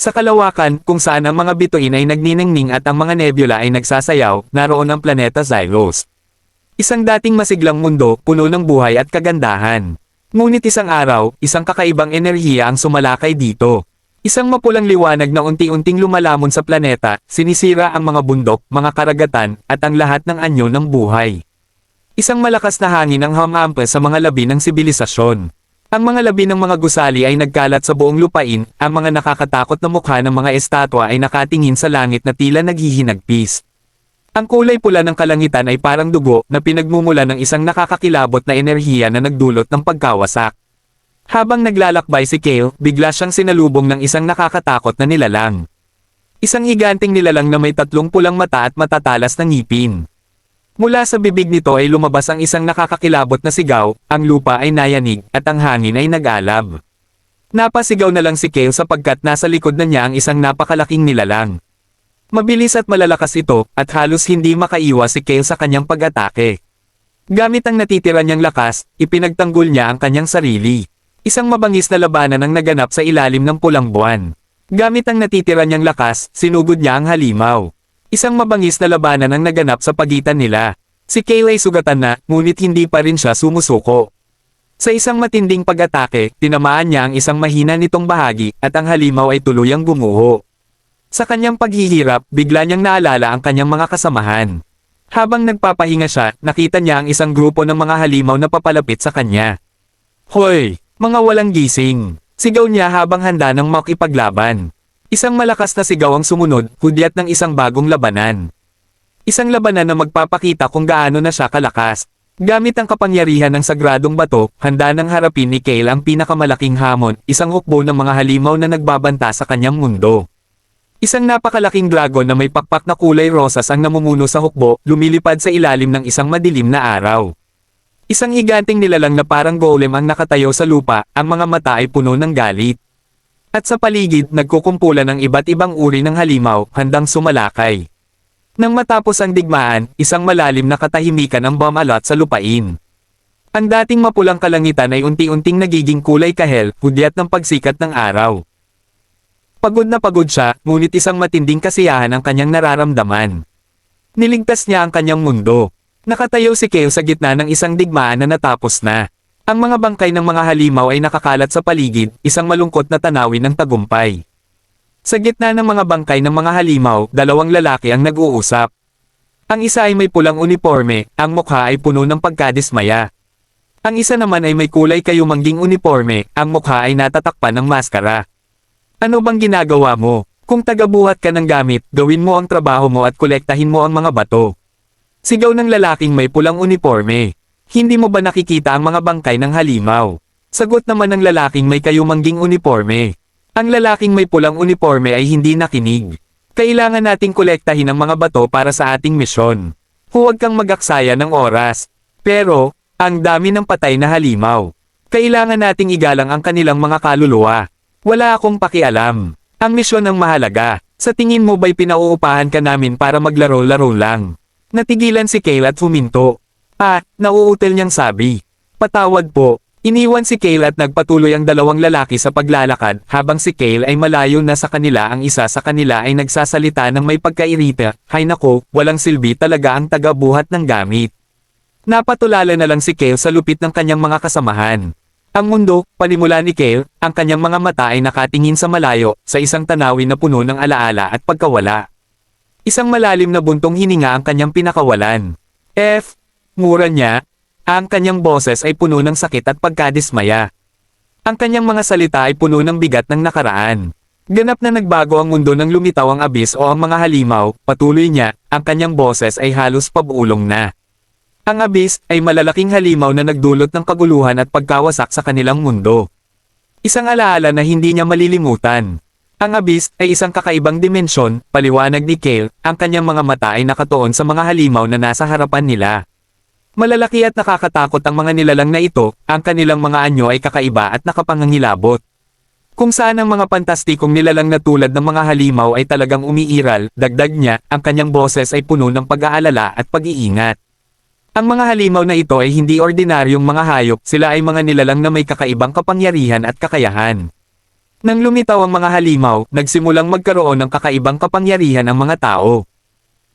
Sa kalawakan, kung saan ang mga bituin ay nagniningning at ang mga nebula ay nagsasayaw, naroon ang planeta Xylos. Isang dating masiglang mundo, puno ng buhay at kagandahan. Ngunit isang araw, isang kakaibang enerhiya ang sumalakay dito. Isang mapulang liwanag na unti-unting lumalamon sa planeta, sinisira ang mga bundok, mga karagatan, at ang lahat ng anyo ng buhay. Isang malakas na hangin ang humampas sa mga labi ng sibilisasyon. Ang mga labi ng mga gusali ay nagkalat sa buong lupain, ang mga nakakatakot na mukha ng mga estatwa ay nakatingin sa langit na tila naghihinagpis. Ang kulay pula ng kalangitan ay parang dugo na pinagmumula ng isang nakakakilabot na enerhiya na nagdulot ng pagkawasak. Habang naglalakbay si Kale, bigla siyang sinalubong ng isang nakakatakot na nilalang. Isang higanting nilalang na may tatlong pulang mata at matatalas na ngipin. Mula sa bibig nito ay lumabas ang isang nakakakilabot na sigaw, ang lupa ay nayanig, at ang hangin ay nag-alab. Napasigaw na lang si Kale sapagkat nasa likod na niya ang isang napakalaking nilalang. Mabilis at malalakas ito, at halos hindi makaiwas si Kale sa kanyang pag-atake. Gamit ang natitira niyang lakas, ipinagtanggol niya ang kanyang sarili. Isang mabangis na labanan ang naganap sa ilalim ng pulang buwan. Gamit ang natitira niyang lakas, sinugod niya ang halimaw. Isang mabangis na labanan ang naganap sa pagitan nila. Si Kale ay sugatan na, ngunit hindi pa rin siya sumusuko. Sa isang matinding pag-atake, tinamaan niya ang isang mahina nitong bahagi, at ang halimaw ay tuluyang gumuho. Sa kanyang paghihirap, bigla niyang naalala ang kanyang mga kasamahan. Habang nagpapahinga siya, nakita niya ang isang grupo ng mga halimaw na papalapit sa kanya. "Hoy! Mga walang gising!" Sigaw niya habang handa ng makipaglaban. Isang malakas na sigaw ang sumunod, hudyat ng isang bagong labanan. Isang labanan na magpapakita kung gaano na siya kalakas. Gamit ang kapangyarihan ng sagradong bato, handa nang harapin ni Kale ang pinakamalaking hamon, isang hukbo ng mga halimaw na nagbabanta sa kanyang mundo. Isang napakalaking dragon na may pakpak na kulay rosas ang namumuno sa hukbo, lumilipad sa ilalim ng isang madilim na araw. Isang higanting nilalang na parang golem ang nakatayo sa lupa, ang mga mata ay puno ng galit. At sa paligid, nagkukumpulan ng iba't ibang uri ng halimaw, handang sumalakay. Nang matapos ang digmaan, isang malalim na katahimikan ang bumalot sa lupain. Ang dating mapulang kalangitan ay unti-unting nagiging kulay kahel, hudyat ng pagsikat ng araw. Pagod na pagod siya, ngunit isang matinding kasiyahan ang kanyang nararamdaman. Niligtas niya ang kanyang mundo. Nakatayo si Kale sa gitna ng isang digmaan na natapos na. Ang mga bangkay ng mga halimaw ay nakakalat sa paligid, isang malungkot na tanawin ng tagumpay. Sa gitna ng mga bangkay ng mga halimaw, dalawang lalaki ang nag-uusap. Ang isa ay may pulang uniforme, ang mukha ay puno ng pagkadismaya. Ang isa naman ay may kulay kayumangging uniforme, ang mukha ay natatakpan ng maskara. "Ano bang ginagawa mo? Kung tagabuhat ka ng gamit, gawin mo ang trabaho mo at kolektahin mo ang mga bato." Sigaw ng lalaking may pulang uniforme. "Hindi mo ba nakikita ang mga bangkay ng halimaw?" Sagot naman ng lalaking may kayumangging uniforme. Ang lalaking may pulang uniforme ay hindi nakinig. "Kailangan nating kolektahin ang mga bato para sa ating misyon. Huwag kang mag-aksaya ng oras." "Pero, ang dami ng patay na halimaw. Kailangan nating igalang ang kanilang mga kaluluwa." "Wala akong pakialam. Ang misyon ang mahalaga. Sa tingin mo ba'y pinauupahan ka namin para maglaro-laro lang?" Natigilan si Kale at huminto. Nauutil niyang sabi. "Patawad po." Iniwan si Kale at nagpatuloy ang dalawang lalaki sa paglalakad, habang si Kale ay malayo na sa kanila. Ang isa sa kanila ay nagsasalita ng may pagkairita, "Hay nako, walang silbi talaga ang taga-buhat ng gamit." Napatulala na lang si Kale sa lupit ng kanyang mga kasamahan. Ang mundo, panimula ni Kale, ang kanyang mga mata ay nakatingin sa malayo, sa isang tanawin na puno ng alaala at pagkawala. Isang malalim na buntong hininga ang kanyang pinakawalan. Mura niya. Ang kanyang boses ay puno ng sakit at pagkadismaya. Ang kanyang mga salita ay puno ng bigat ng nakaraan. Ganap na nagbago ang mundo nang lumitaw ang abis o ang mga halimaw, patuloy niya, ang kanyang boses ay halos pabulong na. Ang abis ay malalaking halimaw na nagdulot ng kaguluhan at pagkawasak sa kanilang mundo. Isang alaala na hindi niya malilimutan. Ang abis ay isang kakaibang dimensyon, paliwanag ni Kale, ang kanyang mga mata ay nakatuon sa mga halimaw na nasa harapan nila. Malalaki at nakakatakot ang mga nilalang na ito, ang kanilang mga anyo ay kakaiba at nakapangangilabot. Kung saan ang mga pantastikong nilalang na tulad ng mga halimaw ay talagang umiiral, dagdag niya, ang kanyang boses ay puno ng pag-aalala at pag-iingat. Ang mga halimaw na ito ay hindi ordinaryong mga hayop, sila ay mga nilalang na may kakaibang kapangyarihan at kakayahan. Nang lumitaw ang mga halimaw, nagsimulang magkaroon ng kakaibang kapangyarihan ang mga tao.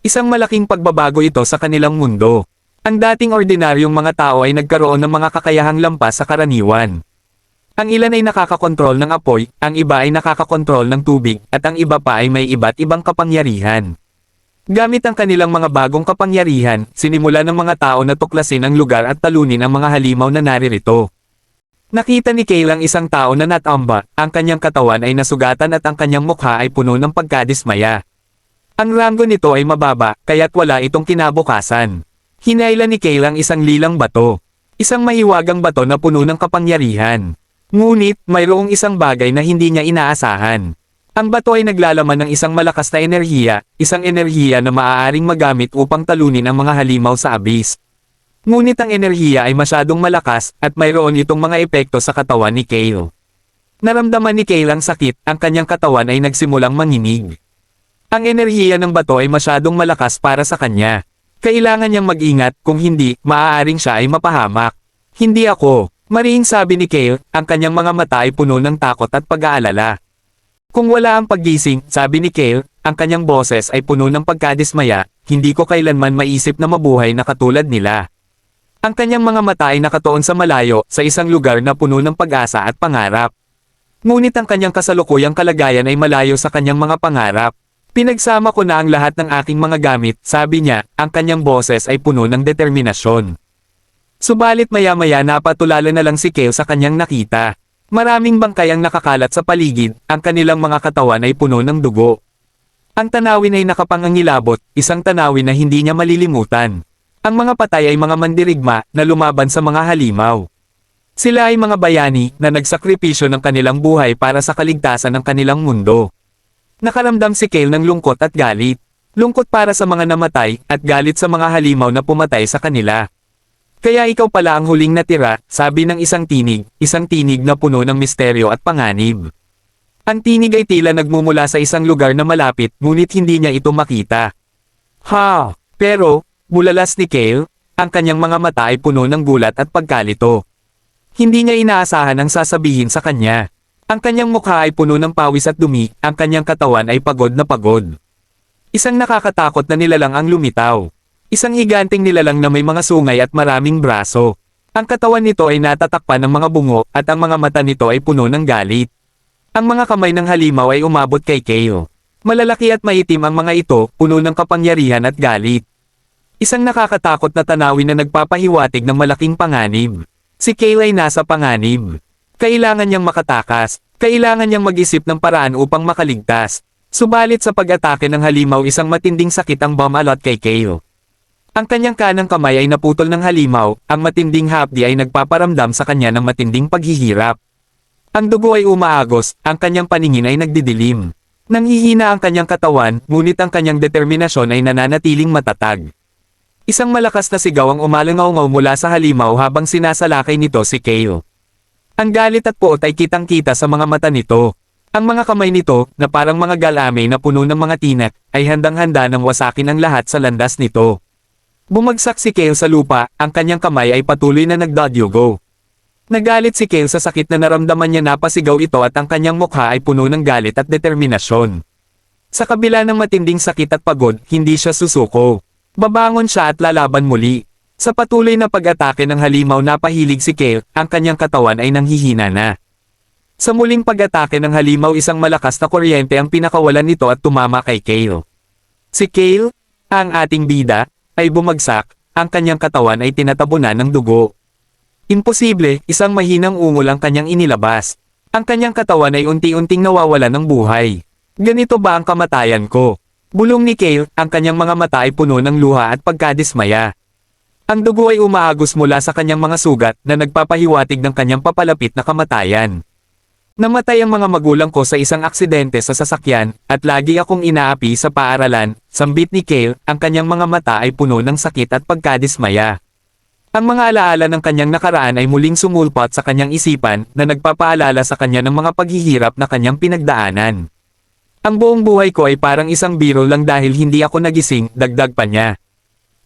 Isang malaking pagbabago ito sa kanilang mundo. Ang dating ordinaryong mga tao ay nagkaroon ng mga kakayahang lampas sa karaniwan. Ang ilan ay nakakakontrol ng apoy, ang iba ay nakakakontrol ng tubig, at ang iba pa ay may iba't ibang kapangyarihan. Gamit ang kanilang mga bagong kapangyarihan, sinimula ng mga tao na tuklasin ang lugar at talunin ang mga halimaw na naririto. Nakita ni Kale ang isang tao na natamba, ang kanyang katawan ay nasugatan at ang kanyang mukha ay puno ng pagkadismaya. Ang ranggo nito ay mababa, kaya't wala itong kinabukasan. Hinailan ni Kale ang isang lilang bato. Isang mahiwagang bato na puno ng kapangyarihan. Ngunit, mayroong isang bagay na hindi niya inaasahan. Ang bato ay naglalaman ng isang malakas na isang enerhiya na maaaring magamit upang talunin ang mga halimaw sa abis. Ngunit ang enerhiya ay masyadong malakas, at mayroon itong mga epekto sa katawan ni Kale. Naramdaman ni Kale ang sakit, ang kanyang katawan ay nagsimulang manginig. Ang enerhiya ng bato ay masyadong malakas para sa kanya. Kailangan niyang mag-ingat, kung hindi, maaaring siya ay mapahamak. Hindi ako, mariing sabi ni Kale, ang kanyang mga mata ay puno ng takot at pag-aalala. Kung wala ang paggising, sabi ni Kale, ang kanyang boses ay puno ng pagkadismaya, hindi ko kailanman maisip na mabuhay na katulad nila. Ang kanyang mga mata ay nakatuon sa malayo, sa isang lugar na puno ng pag-asa at pangarap. Ngunit ang kanyang kasalukuyang kalagayan ay malayo sa kanyang mga pangarap. Pinagsama ko na ang lahat ng aking mga gamit, sabi niya, ang kanyang boses ay puno ng determinasyon. Subalit maya-maya napatulala na lang si Kale sa kanyang nakita. Maraming bangkay ang nakakalat sa paligid, ang kanilang mga katawan ay puno ng dugo. Ang tanawin ay nakapangangilabot, isang tanawin na hindi niya malilimutan. Ang mga patay ay mga mandirigma na lumaban sa mga halimaw. Sila ay mga bayani na nagsakripisyo ng kanilang buhay para sa kaligtasan ng kanilang mundo. Nakaramdam si Kale ng lungkot at galit. Lungkot para sa mga namatay, at galit sa mga halimaw na pumatay sa kanila. Kaya ikaw pala ang huling natira, sabi ng isang tinig na puno ng misteryo at panganib. Ang tinig ay tila nagmumula sa isang lugar na malapit, ngunit hindi niya ito makita. Pero, bulalas ni Kale, ang kanyang mga mata ay puno ng gulat at pagkalito. Hindi niya inaasahan ang sasabihin sa kanya. Ang kanyang mukha ay puno ng pawis at dumi, ang kanyang katawan ay pagod na pagod. Isang nakakatakot na nilalang ang lumitaw. Isang higanting nilalang na may mga sungay at maraming braso. Ang katawan nito ay natatakpan ng mga bungo, at ang mga mata nito ay puno ng galit. Ang mga kamay ng halimaw ay umabot kay Kale. Malalaki at maitim ang mga ito, puno ng kapangyarihan at galit. Isang nakakatakot na tanawin na nagpapahiwatig ng malaking panganib. Si Kale ay nasa panganib. Kailangan niyang makatakas. Kailangan niyang mag-isip ng paraan upang makaligtas. Subalit sa pag-atake ng halimaw, isang matinding sakit ang bumalot kay Kale. Ang kanyang kanang kamay ay naputol ng halimaw, ang matinding hapdi ay nagpaparamdam sa kanya ng matinding paghihirap. Ang dugo ay umaagos, ang kanyang paningin ay nagdidilim. Nanghihina ang kanyang katawan, ngunit ang kanyang determinasyon ay nananatiling matatag. Isang malakas na sigaw ang umalangaw-ngaw mula sa halimaw habang sinasalakay nito si Kale. Ang galit at puot ay kitang-kita sa mga mata nito. Ang mga kamay nito, na parang mga galame na puno ng mga tinak, ay handang-handa nang wasakin ang lahat sa landas nito. Bumagsak si Kale sa lupa, ang kanyang kamay ay patuloy na nagdadyugo. Nagalit si Kale sa sakit na naramdaman niya, napasigaw ito at ang kanyang mukha ay puno ng galit at determinasyon. Sa kabila ng matinding sakit at pagod, hindi siya susuko. Babangon siya at lalaban muli. Sa patuloy na pag-atake ng halimaw, napahilig si Kale, ang kanyang katawan ay nanghihina na. Sa muling pag-atake ng halimaw, isang malakas na kuryente ang pinakawalan nito at tumama kay Kale. Si Kale, ang ating bida, ay bumagsak, ang kanyang katawan ay tinatabunan ng dugo. Imposible, isang mahinang ungol ang kanyang inilabas. Ang kanyang katawan ay unti-unting nawawala ng buhay. Ganito ba ang kamatayan ko? Bulong ni Kale, ang kanyang mga mata ay puno ng luha at pagkadismaya. Ang dugo ay umaagos mula sa kanyang mga sugat na nagpapahiwatig ng kanyang papalapit na kamatayan. Namatay ang mga magulang ko sa isang aksidente sa sasakyan, at lagi akong inaapi sa paaralan, sambit ni Kale, ang kanyang mga mata ay puno ng sakit at pagkadismaya. Ang mga alaala ng kanyang nakaraan ay muling sumulpot sa kanyang isipan na nagpapaalala sa kanya ng mga paghihirap na kanyang pinagdaanan. Ang buong buhay ko ay parang isang biro lang dahil hindi ako nagising, dagdag pa niya.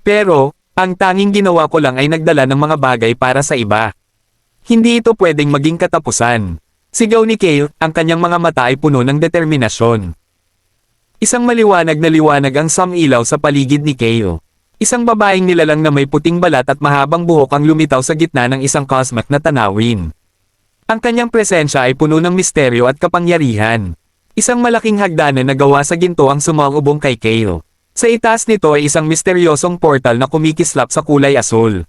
Pero, ang tanging ginawa ko lang ay nagdala ng mga bagay para sa iba. Hindi ito pwedeng maging katapusan. Sigaw ni Kale, ang kanyang mga mata ay puno ng determinasyon. Isang maliwanag na liwanag ang sumilaw sa paligid ni Kale. Isang babaeng nilalang na may puting balat at mahabang buhok ang lumitaw sa gitna ng isang cosmic na tanawin. Ang kanyang presensya ay puno ng misteryo at kapangyarihan. Isang malaking hagdanan na gawa sa ginto ang sumalubong kay Kale. Sa itaas nito ay isang misteryosong portal na kumikislap sa kulay asul.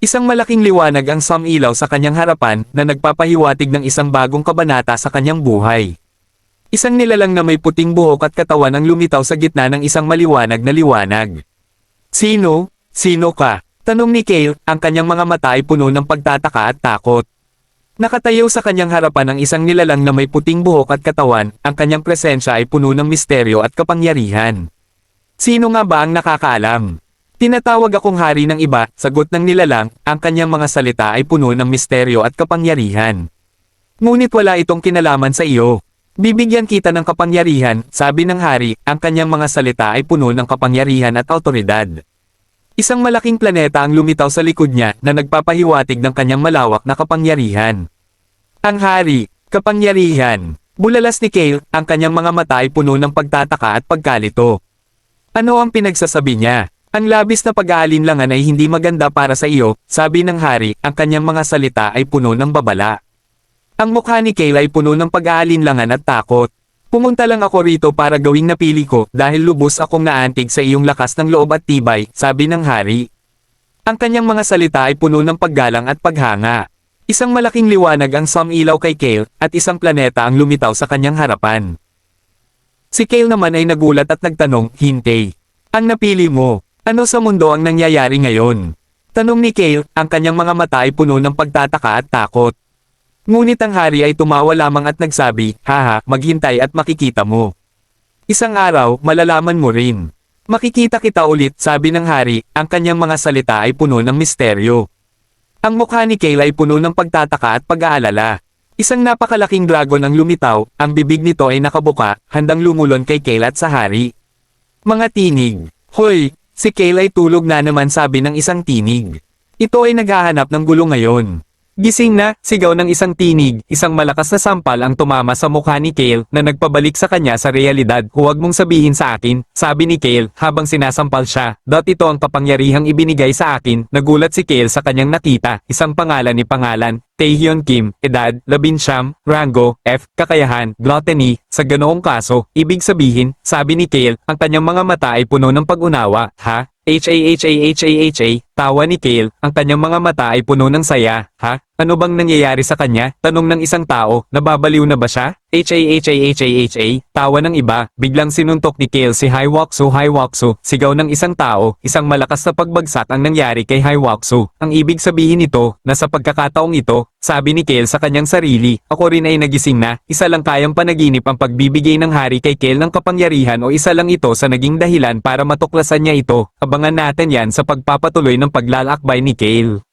Isang malaking liwanag ang sumilaw sa kanyang harapan na nagpapahiwatig ng isang bagong kabanata sa kanyang buhay. Isang nilalang na may puting buhok at katawan ang lumitaw sa gitna ng isang maliwanag na liwanag. Sino? Sino ka? Tanong ni Kale, ang kanyang mga mata ay puno ng pagtataka at takot. Nakatayo sa kanyang harapan ang isang nilalang na may puting buhok at katawan, ang kanyang presensya ay puno ng misteryo at kapangyarihan. Sino nga ba ang nakakaalam? Tinatawag akong hari ng iba, sagot ng nilalang, ang kanyang mga salita ay puno ng misteryo at kapangyarihan. Ngunit wala itong kinalaman sa iyo. Bibigyan kita ng kapangyarihan, sabi ng hari, ang kanyang mga salita ay puno ng kapangyarihan at awtoridad. Isang malaking planeta ang lumitaw sa likod niya na nagpapahiwatig ng kanyang malawak na kapangyarihan. Ang hari, kapangyarihan. Bulalas ni Kale, ang kanyang mga mata ay puno ng pagtataka at pagkalito. Ano ang pinagsasabi niya? Ang labis na pag-aalinlangan ay hindi maganda para sa iyo, sabi ng hari, ang kanyang mga salita ay puno ng babala. Ang mukha ni Kale ay puno ng pag-aalinlangan at takot. Pumunta lang ako rito para gawing napili ko dahil lubos akong naantig sa iyong lakas ng loob at tibay, sabi ng hari. Ang kanyang mga salita ay puno ng paggalang at paghanga. Isang malaking liwanag ang sumilaw kay Kale at isang planeta ang lumitaw sa kanyang harapan. Si Kale naman ay nagulat at nagtanong, hintay. Ang napili mo, ano sa mundo ang nangyayari ngayon? Tanong ni Kale, ang kanyang mga mata ay puno ng pagtataka at takot. Ngunit ang hari ay tumawa lamang at nagsabi, haha, maghintay at makikita mo. Isang araw, malalaman mo rin. Makikita kita ulit, sabi ng hari, ang kanyang mga salita ay puno ng misteryo. Ang mukha ni Kale ay puno ng pagtataka at pag-aalala. Isang napakalaking dragon ang lumitaw, ang bibig nito ay nakabuka, handang lumulon kay Kale at sa hari. Mga tinig. Hoy, si Kale ay tulog na naman, sabi ng isang tinig. Ito ay naghahanap ng gulo ngayon. Gising na, sigaw ng isang tinig, isang malakas na sampal ang tumama sa mukha ni Kale na nagpabalik sa kanya sa realidad. Huwag mong sabihin sa akin, sabi ni Kale habang sinasampal siya. Ito ang kapangyarihang ibinigay sa akin. Nagulat si Kale sa kanyang nakita, isang pangalan ni pangalan, Taehyun Kim, edad, 19, rango, F, kakayahan, gluttony. Sa ganoong kaso, ibig sabihin, sabi ni Kale, ang kanyang mga mata ay puno ng pag-unawa, ha? Ha, tawa ni Kale, ang kanyang mga mata ay puno ng saya, ha? Ano bang nangyayari sa kanya? Tanong ng isang tao, nababaliw na ba siya? Ha, tawa ng iba, biglang sinuntok ni Kale si Haiwaksu, sigaw ng isang tao, isang malakas na pagbagsak ang nangyari kay Haiwaksu. Ang ibig sabihin nito, na sa pagkakataong ito, sabi ni Kale sa kanyang sarili, ako rin ay nagising na, isa lang kayang panaginip ang pagbibigay ng hari kay Kale ng kapangyarihan o isa lang ito sa naging dahilan para matuklasan niya ito. Abangan natin yan sa pagpapatuloy ng paglalakbay ni Kale.